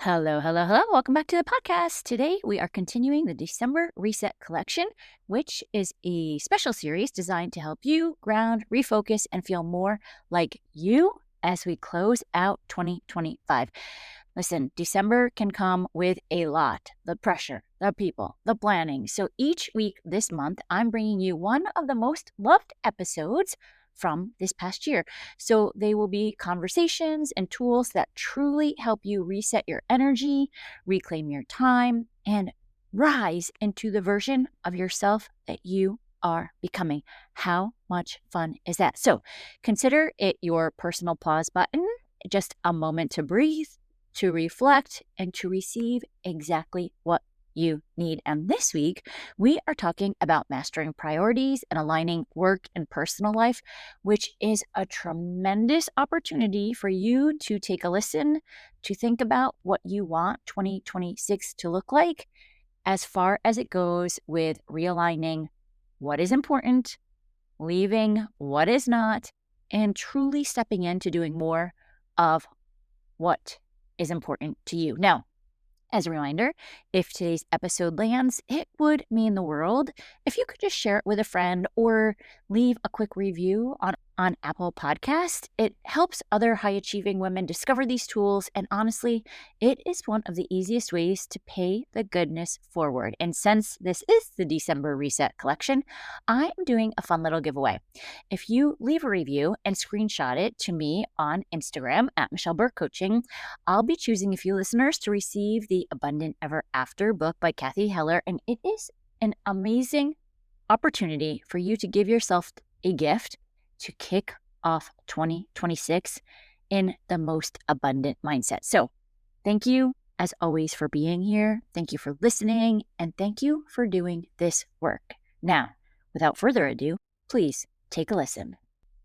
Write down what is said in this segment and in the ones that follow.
Hello, hello, hello. Welcome back to the podcast. Today, we are continuing the December Reset Collection, which is a special series designed to help you ground, refocus, and feel more like you as we close out 2025. Listen, December can come with a lot: the pressure, the people, the planning. So each week this month, I'm bringing you one of the most loved episodes from this past year. So they will be conversations and tools that truly help you reset your energy, reclaim your time, and rise into the version of yourself that you are becoming. How much fun is that? So consider it your personal pause button, just a moment to breathe, to reflect, and to receive exactly what you need. And this week, we are talking about mastering priorities and aligning work and personal life, which is a tremendous opportunity for you to take a listen, to think about what you want 2026 to look like, as far as it goes with realigning what is important, leaving what is not, and truly stepping into doing more of what is important to you. Now, as a reminder, if today's episode lands, it would mean the world if you could just share it with a friend or leave a quick review on Apple Podcast. It helps other high-achieving women discover these tools, and honestly, it is one of the easiest ways to pay the goodness forward. And since this is the December Reset Collection, I am doing a fun little giveaway. If you leave a review and screenshot it to me on Instagram at Michelle Bourque Coaching, I'll be choosing a few listeners to receive the Abundant Ever After book by Kathy Heller, and it is an amazing opportunity for you to give yourself a gift to kick off 2026 in the most abundant mindset. So thank you, as always, for being here. Thank you for listening, and thank you for doing this work. Now, without further ado, please take a listen.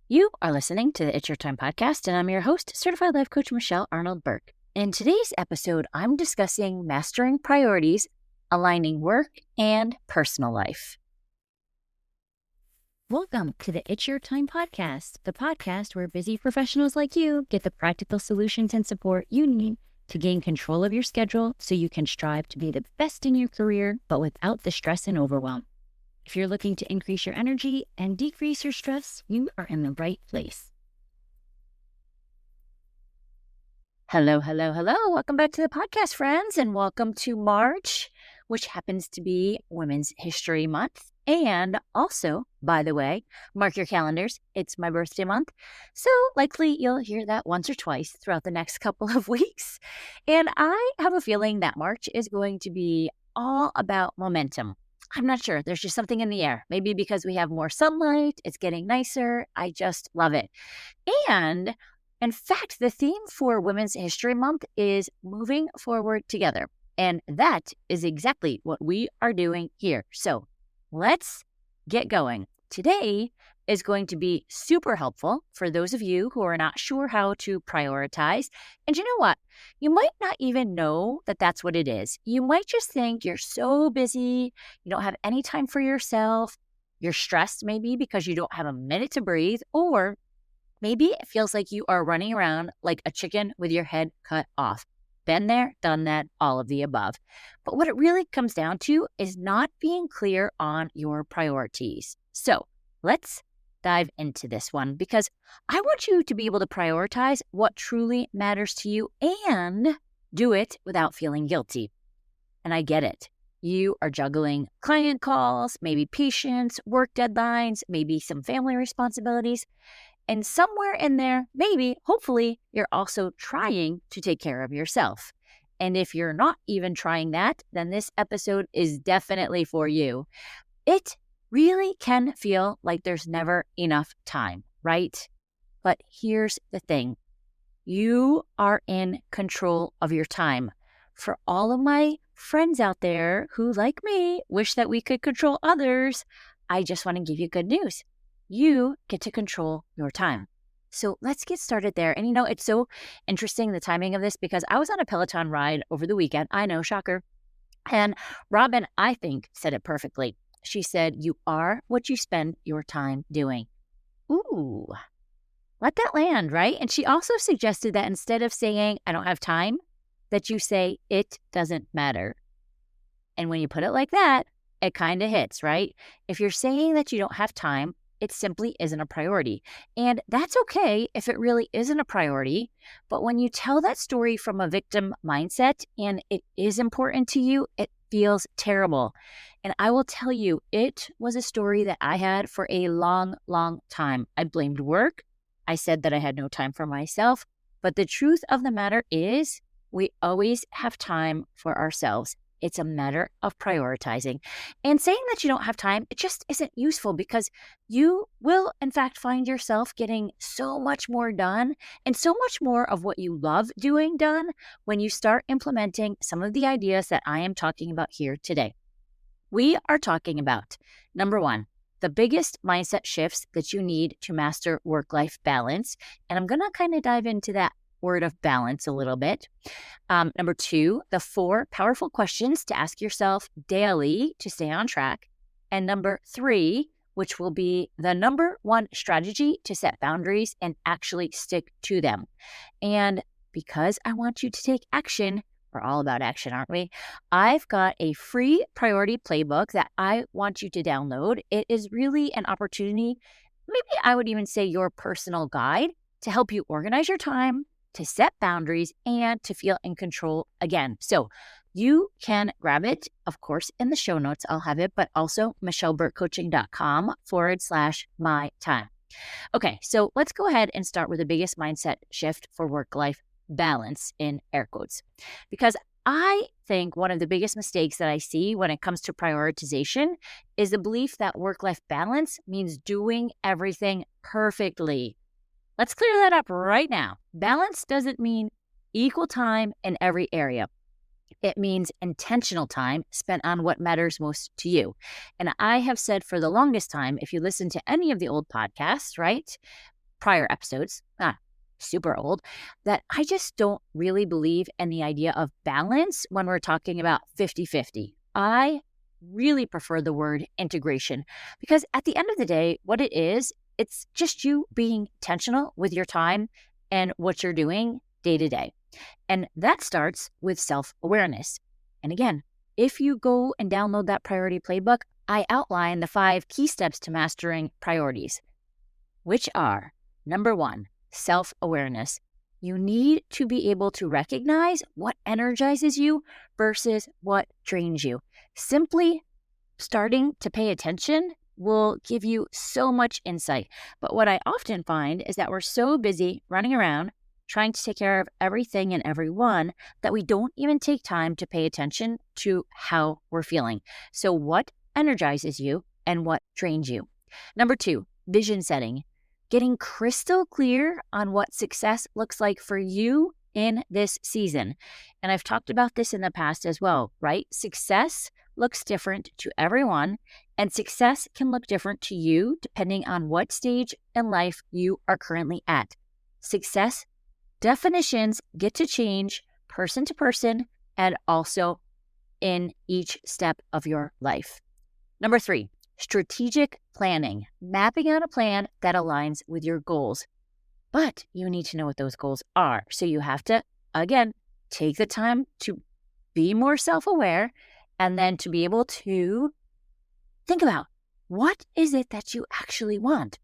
You are listening to the It's Your Time podcast, and I'm your host, Certified Life Coach Michelle Arnold Bourque. In today's episode, I'm discussing mastering priorities, aligning work and personal life. Welcome to the It's Your Time podcast, the podcast where busy professionals like you get the practical solutions and support you need to gain control of your schedule so you can strive to be the best in your career, but without the stress and overwhelm. If you're looking to increase your energy and decrease your stress, you are in the right place. Hello, hello, hello. Welcome back to the podcast, friends, and welcome to March, which happens to be Women's History Month. And also, by the way, mark your calendars, it's my birthday month. So likely you'll hear that once or twice throughout the next couple of weeks. And I have a feeling that March is going to be all about momentum. I'm not sure. There's just something in the air. Maybe because we have more sunlight, it's getting nicer. I just love it. And in fact, the theme for Women's History Month is moving forward together. And that is exactly what we are doing here. So let's get going. Today is going to be super helpful for those of you who are not sure how to prioritize. And you know what? You might not even know that that's what it is. You might just think you're so busy, you don't have any time for yourself, you're stressed maybe because you don't have a minute to breathe, or maybe it feels like you are running around like a chicken with your head cut off. Been there, done that, all of the above. But what it really comes down to is not being clear on your priorities. So let's dive into this one, because I want you to be able to prioritize what truly matters to you and do it without feeling guilty. And I get it. You are juggling client calls, maybe patients, work deadlines, maybe some family responsibilities. And somewhere in there, maybe, hopefully, you're also trying to take care of yourself. And if you're not even trying that, then this episode is definitely for you. It really can feel like there's never enough time, right? But here's the thing. You are in control of your time. For all of my friends out there who, like me, wish that we could control others, I just want to give you good news. You get to control your time. So let's get started there. And it's so interesting, the timing of this, because I was on a Peloton ride over the weekend. I know, shocker. And Robin, I think, said it perfectly. She said, you are what you spend your time doing. Ooh, let that land, right? And she also suggested that instead of saying, I don't have time, that you say it doesn't matter. And when you put it like that, it kind of hits, right? If you're saying that you don't have time, it simply isn't a priority. And that's okay if it really isn't a priority. But when you tell that story from a victim mindset and it is important to you, it feels terrible. And I will tell you, it was a story that I had for a long, long time. I blamed work. I said that I had no time for myself. But the truth of the matter is, we always have time for ourselves. It's a matter of prioritizing. And saying that you don't have time, it just isn't useful because you will, in fact, find yourself getting so much more done and so much more of what you love doing done when you start implementing some of the ideas that I am talking about here today. We are talking about, number one, the biggest mindset shifts that you need to master work-life balance. And I'm going to kind of dive into that word of balance a little bit. Number two, the 4 powerful questions to ask yourself daily to stay on track. And number 3, which will be the number 1 strategy to set boundaries and actually stick to them. And because I want you to take action, we're all about action, aren't we? I've got a free priority playbook that I want you to download. It is really an opportunity, maybe I would even say your personal guide to help you organize your time, to set boundaries, and to feel in control again. So you can grab it, of course, in the show notes. I'll have it, but also michelleburkecoaching.com/my time. Okay, so let's go ahead and start with the biggest mindset shift for work-life balance in air quotes. Because I think one of the biggest mistakes that I see when it comes to prioritization is the belief that work-life balance means doing everything perfectly. Let's clear that up right now. Balance doesn't mean equal time in every area. It means intentional time spent on what matters most to you. And I have said for the longest time, if you listen to any of the old podcasts, right, prior episodes, super old, that I just don't really believe in the idea of balance when we're talking about 50-50. I really prefer the word integration because at the end of the day, what it is, it's just you being intentional with your time and what you're doing day to day. And that starts with self-awareness. And again, if you go and download that priority playbook, I outline the 5 key steps to mastering priorities, which are, number 1, self-awareness. You need to be able to recognize what energizes you versus what drains you. Simply starting to pay attention will give you so much insight. But what I often find is that we're so busy running around trying to take care of everything and everyone that we don't even take time to pay attention to how we're feeling. So what energizes you and what drains you? Number 2, vision setting. Getting crystal clear on what success looks like for you in this season. And I've talked about this in the past as well, right? Success looks different to everyone, and success can look different to you depending on what stage in life you are currently at. Success definitions get to change person to person and also in each step of your life. Number 3, strategic planning, mapping out a plan that aligns with your goals. But you need to know what those goals are. So you have to, again, take the time to be more self-aware and then to be able to think about what is it that you actually want.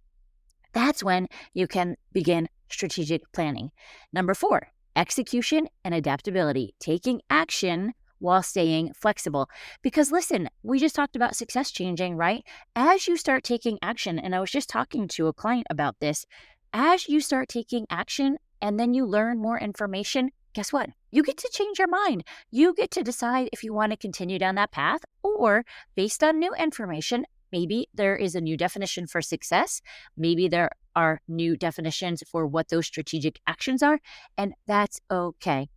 That's when you can begin strategic planning. Number 4, execution and adaptability, taking action while staying flexible. Because listen, we just talked about success changing, right? As you start taking action, and I was just talking to a client about this, as you start taking action and then you learn more information, guess what? You get to change your mind. You get to decide if you want to continue down that path, or based on new information, maybe there is a new definition for success. Maybe there are new definitions for what those strategic actions are, and that's okay.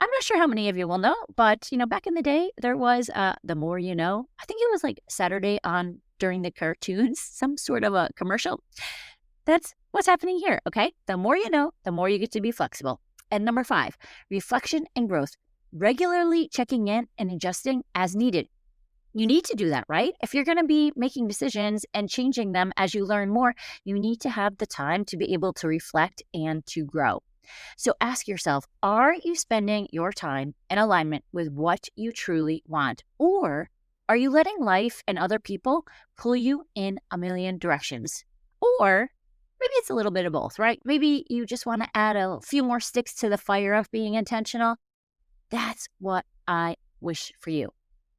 I'm not sure how many of you will know, but back in the day, there was The More You Know. I think it was like Saturday on during the cartoons, some sort of a commercial. That's what's happening here, okay? The more you know, the more you get to be flexible. And number 5, reflection and growth. Regularly checking in and adjusting as needed. You need to do that, right? If you're going to be making decisions and changing them as you learn more, you need to have the time to be able to reflect and to grow. So ask yourself, are you spending your time in alignment with what you truly want? Or are you letting life and other people pull you in a million directions? Or maybe it's a little bit of both, right? Maybe you just want to add a few more sticks to the fire of being intentional. That's what I wish for you.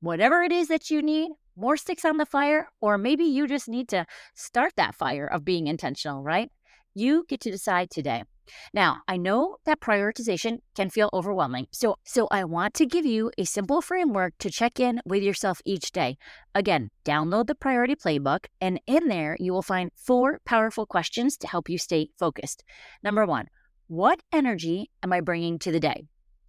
Whatever it is that you need, more sticks on the fire, or maybe you just need to start that fire of being intentional, right? You get to decide today. Now, I know that prioritization can feel overwhelming, so I want to give you a simple framework to check in with yourself each day. Again, download the Priority Playbook, and in there, you will find 4 powerful questions to help you stay focused. Number 1, what energy am I bringing to the day?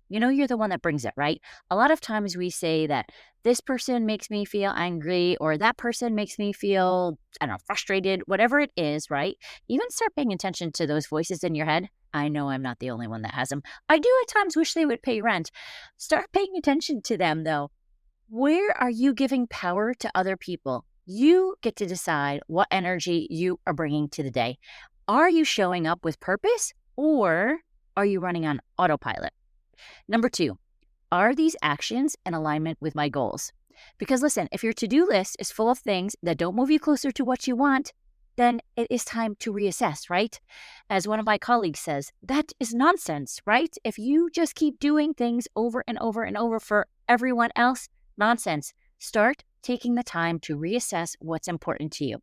You know, you're the one that brings it, right? A lot of times we say that this person makes me feel angry or that person makes me feel, I don't know, frustrated, whatever it is, right? Even start paying attention to those voices in your head. I know I'm not the only one that has them. I do at times wish they would pay rent. Start paying attention to them, though. Where are you giving power to other people? You get to decide what energy you are bringing to the day. Are you showing up with purpose or are you running on autopilot? Number 2, are these actions in alignment with my goals? Because listen, if your to-do list is full of things that don't move you closer to what you want, then it is time to reassess, right? As one of my colleagues says, that is nonsense, right? If you just keep doing things over and over and over for everyone else, nonsense. Start taking the time to reassess what's important to you.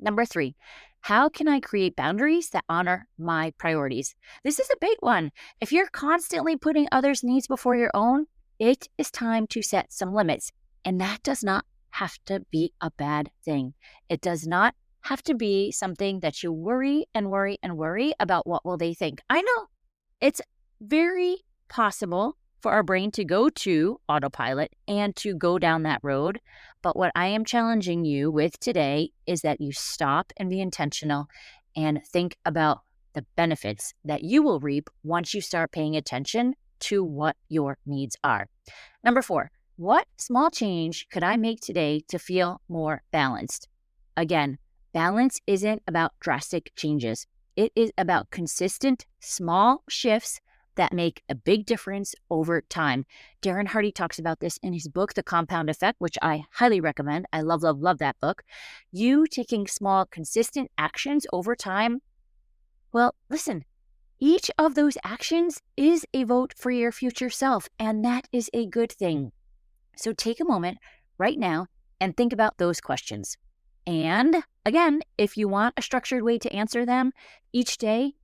Number 3, how can I create boundaries that honor my priorities? This is a big one. If you're constantly putting others' needs before your own, it is time to set some limits. And that does not have to be a bad thing. It does not have to be something that you worry and worry and worry about what will they think. I know it's very possible for our brain to go to autopilot and to go down that road. But what I am challenging you with today is that you stop and be intentional and think about the benefits that you will reap once you start paying attention to what your needs are. Number 4, what small change could I make today to feel more balanced? Again, balance isn't about drastic changes. It is about consistent small shifts that make a big difference over time. Darren Hardy talks about this in his book, The Compound Effect, which I highly recommend. I love, love, love that book. You taking small, consistent actions over time. Well, listen, each of those actions is a vote for your future self, and that is a good thing. So take a moment right now and think about those questions. And again, if you want a structured way to answer them each day,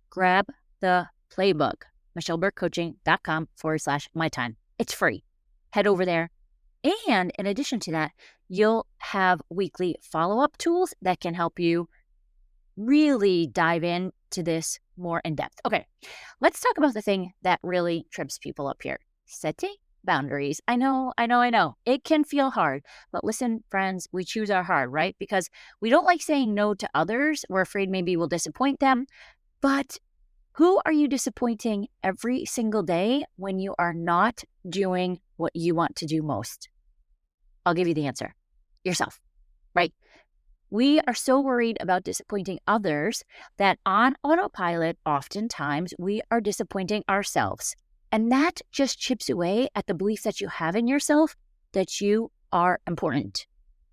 grab the playbook. michelleburkecoaching.com/mytime. It's free. Head over there. And in addition to that, you'll have weekly follow-up tools that can help you really dive into this more in depth. Okay, let's talk about the thing that really trips people up here. Setting boundaries. I know. It can feel hard, but listen, friends, we choose our hard, right? Because we don't like saying no to others. We're afraid maybe we'll disappoint them, but who are you disappointing every single day when you are not doing what you want to do most? I'll give you the answer. Yourself, right? We are so worried about disappointing others that on autopilot, oftentimes we are disappointing ourselves. And that just chips away at the belief that you have in yourself that you are important.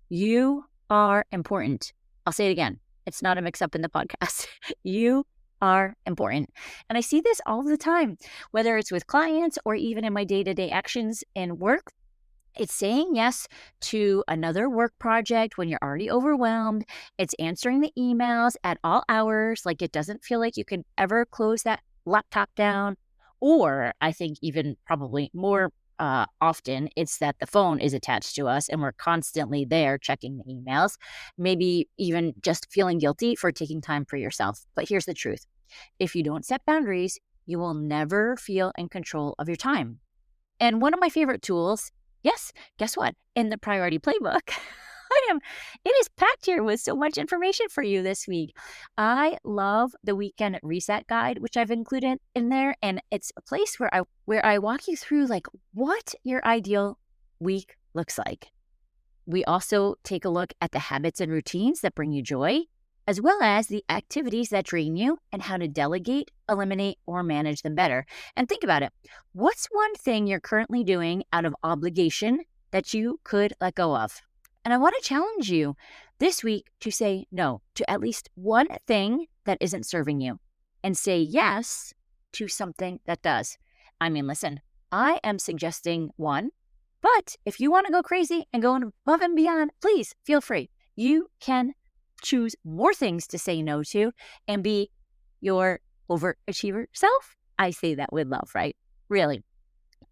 You are important. I'll say it again. It's not a mix-up in the podcast. You are important. And I see this all the time, whether it's with clients or even in my day-to-day actions in work. It's saying yes to another work project when you're already overwhelmed. It's answering the emails at all hours, like it doesn't feel like you can ever close that laptop down. Or I think even probably more often, it's that the phone is attached to us and we're constantly there checking the emails, maybe even just feeling guilty for taking time for yourself. But here's the truth. If you don't set boundaries, you will never feel in control of your time. And one of my favorite tools, yes, guess what? In the Priority Playbook, it is packed here with so much information for you this week. I love the Weekend Reset Guide, which I've included in there. And it's a place where I walk you through like what your ideal week looks like. We also take a look at the habits and routines that bring you joy. as well as the activities that drain you and how to delegate, eliminate, or manage them better. And think about it. What's one thing you're currently doing out of obligation that you could let go of? And I want to challenge you this week to say no to at least one thing that isn't serving you and say yes to something that does. I mean, listen, I am suggesting one, but if you want to go crazy and go above and beyond, please feel free. You can choose more things to say no to and be your overachiever self. I say that with love, right? Really.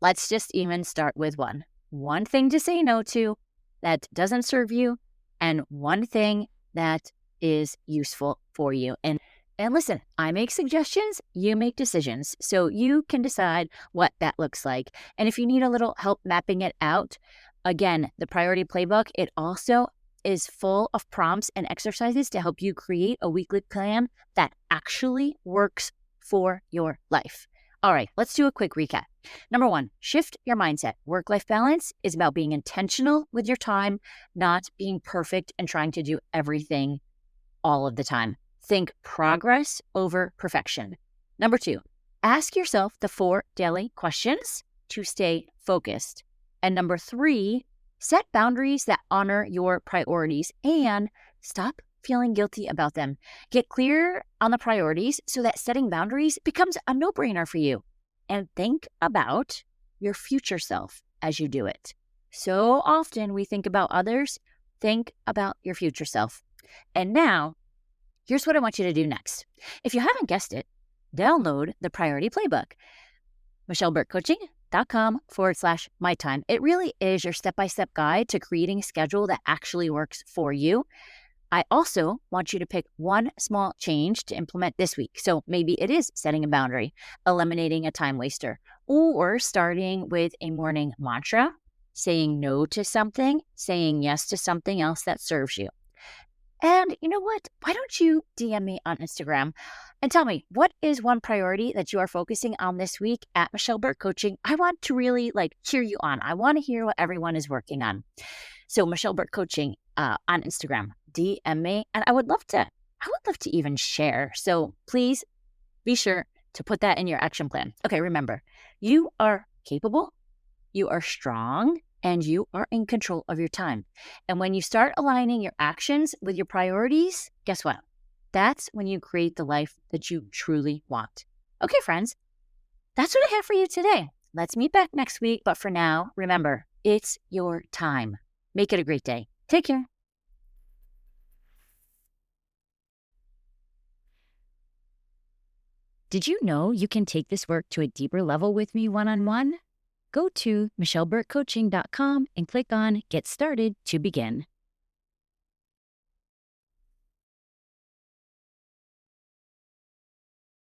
Let's just even start with one. One thing to say no to that doesn't serve you and one thing that is useful for you. And listen, I make suggestions, you make decisions. So you can decide what that looks like. And if you need a little help mapping it out, again, the Priority Playbook, it also is full of prompts and exercises to help you create a weekly plan that actually works for your life. All right, let's do a quick recap. Number one, shift your mindset. Work-life balance is about being intentional with your time, not being perfect and trying to do everything all of the time. Think progress over perfection. Number two, ask yourself the 4 daily questions to stay focused. And number 3, set boundaries that honor your priorities and stop feeling guilty about them. Get clear on the priorities so that setting boundaries becomes a no-brainer for you. And think about your future self as you do it. So often we think about others. Think about your future self. And now, here's what I want you to do next. If you haven't guessed it, download the Priority Playbook. MichelleBurqueCoaching.com/mytime. It really is your step-by-step guide to creating a schedule that actually works for you. I also want you to pick one small change to implement this week. So maybe it is setting a boundary, eliminating a time waster, or starting with a morning mantra, saying no to something, saying yes to something else that serves you. And you know what? Why don't you DM me on Instagram and tell me, what is one priority that you are focusing on this week at Michelle Burque Coaching? I want to really cheer you on. I want to hear what everyone is working on. So Michelle Burque Coaching on Instagram, DM me, and I would love to even share. So please be sure to put that in your action plan. Okay, remember, you are capable, you are strong, and you are in control of your time. And when you start aligning your actions with your priorities, guess what? That's when you create the life that you truly want. Okay, friends, that's what I have for you today. Let's meet back next week. But for now, remember, it's your time. Make it a great day. Take care. Did you know you can take this work to a deeper level with me one-on-one? Go to MichelleBurqueCoaching.com and click on Get Started to begin.